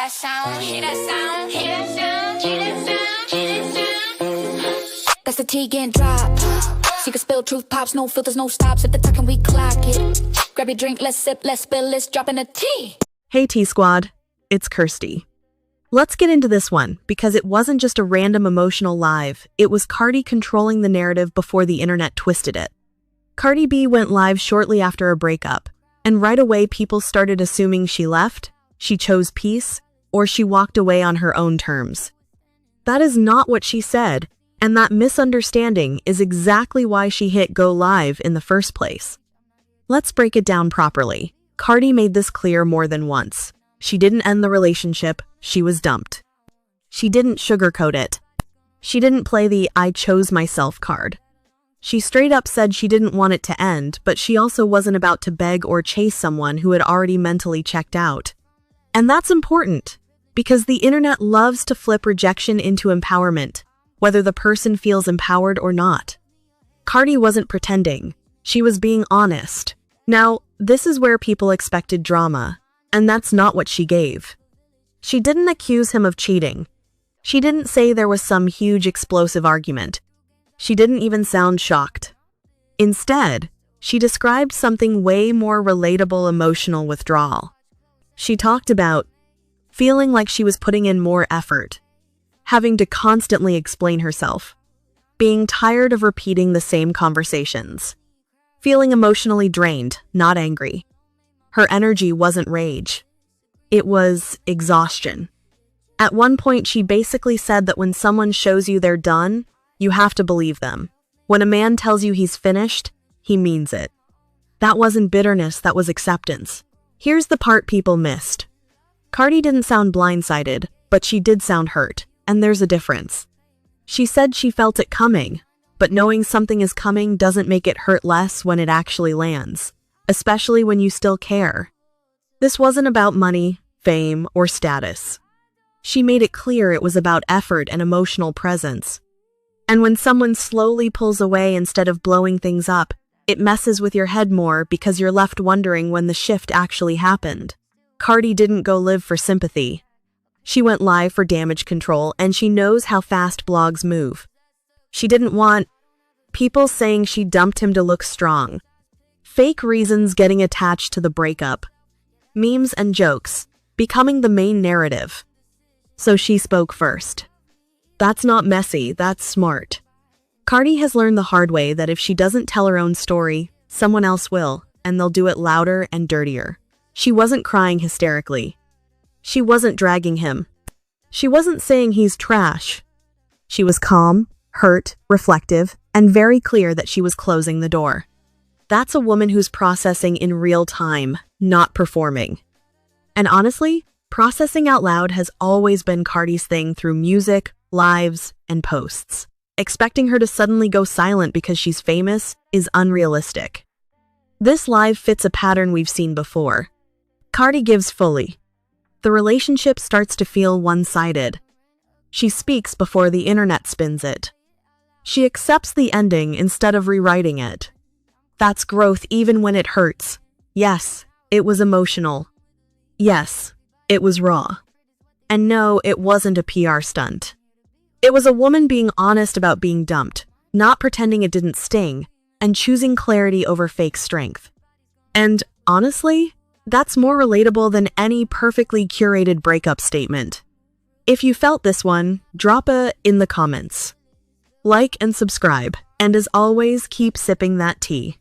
that sound, hear that sound, hear that sound, hear that sound, hear that sound. That's the T getting dropped. Secret spill, truth pops, no filters, no stops. At the talking, we clock it. Grab your drink, let's sip, let's spill, let's drop in a tea. Hey T-Squad, it's Kirsty. Let's get into this one, because it wasn't just a random emotional live, it was Cardi controlling the narrative before the internet twisted it. Cardi B went live shortly after a breakup, and right away people started assuming she left, she chose peace, or she walked away on her own terms. That is not what she said, and that misunderstanding is exactly why she hit go live in the first place. Let's break it down properly. Cardi made this clear more than once. She didn't end the relationship, she was dumped. She didn't sugarcoat it. She didn't play the "I chose myself" card. She straight up said she didn't want it to end, but she also wasn't about to beg or chase someone who had already mentally checked out. And that's important, because the internet loves to flip rejection into empowerment, whether the person feels empowered or not. Cardi wasn't pretending. She was being honest. Now, this is where people expected drama, and that's not what she gave. She didn't accuse him of cheating. She didn't say there was some huge explosive argument. She didn't even sound shocked. Instead, she described something way more relatable: emotional withdrawal. She talked about feeling like she was putting in more effort, having to constantly explain herself, being tired of repeating the same conversations, feeling emotionally drained, not angry. Her energy wasn't rage. It was exhaustion. At one point, she basically said that when someone shows you they're done, you have to believe them. When a man tells you he's finished, he means it. That wasn't bitterness, that was acceptance. Here's the part people missed. Cardi didn't sound blindsided, but she did sound hurt, and there's a difference. She said she felt it coming, but knowing something is coming doesn't make it hurt less when it actually lands, especially when you still care. This wasn't about money, fame, or status. She made it clear it was about effort and emotional presence. And when someone slowly pulls away instead of blowing things up, it messes with your head more because you're left wondering when the shift actually happened. Cardi didn't go live for sympathy. She went live for damage control, and she knows how fast blogs move. She didn't want people saying she dumped him to look strong, fake reasons getting attached to the breakup, memes and jokes becoming the main narrative. So she spoke first. That's not messy, that's smart. Cardi has learned the hard way that if she doesn't tell her own story, someone else will, and they'll do it louder and dirtier. She wasn't crying hysterically. She wasn't dragging him. She wasn't saying he's trash. She was calm, hurt, reflective, and very clear that she was closing the door. That's a woman who's processing in real time, not performing. And honestly, processing out loud has always been Cardi's thing through music, lives, and posts. Expecting her to suddenly go silent because she's famous is unrealistic. This live fits a pattern we've seen before. Cardi gives fully. The relationship starts to feel one-sided. She speaks before the internet spins it. She accepts the ending instead of rewriting it. That's growth even when it hurts. Yes, it was emotional. Yes, it was raw. And no, it wasn't a PR stunt. It was a woman being honest about being dumped, not pretending it didn't sting, and choosing clarity over fake strength. And honestly, that's more relatable than any perfectly curated breakup statement. If you felt this one, drop a in the comments. Like and subscribe, and as always, keep sipping that tea.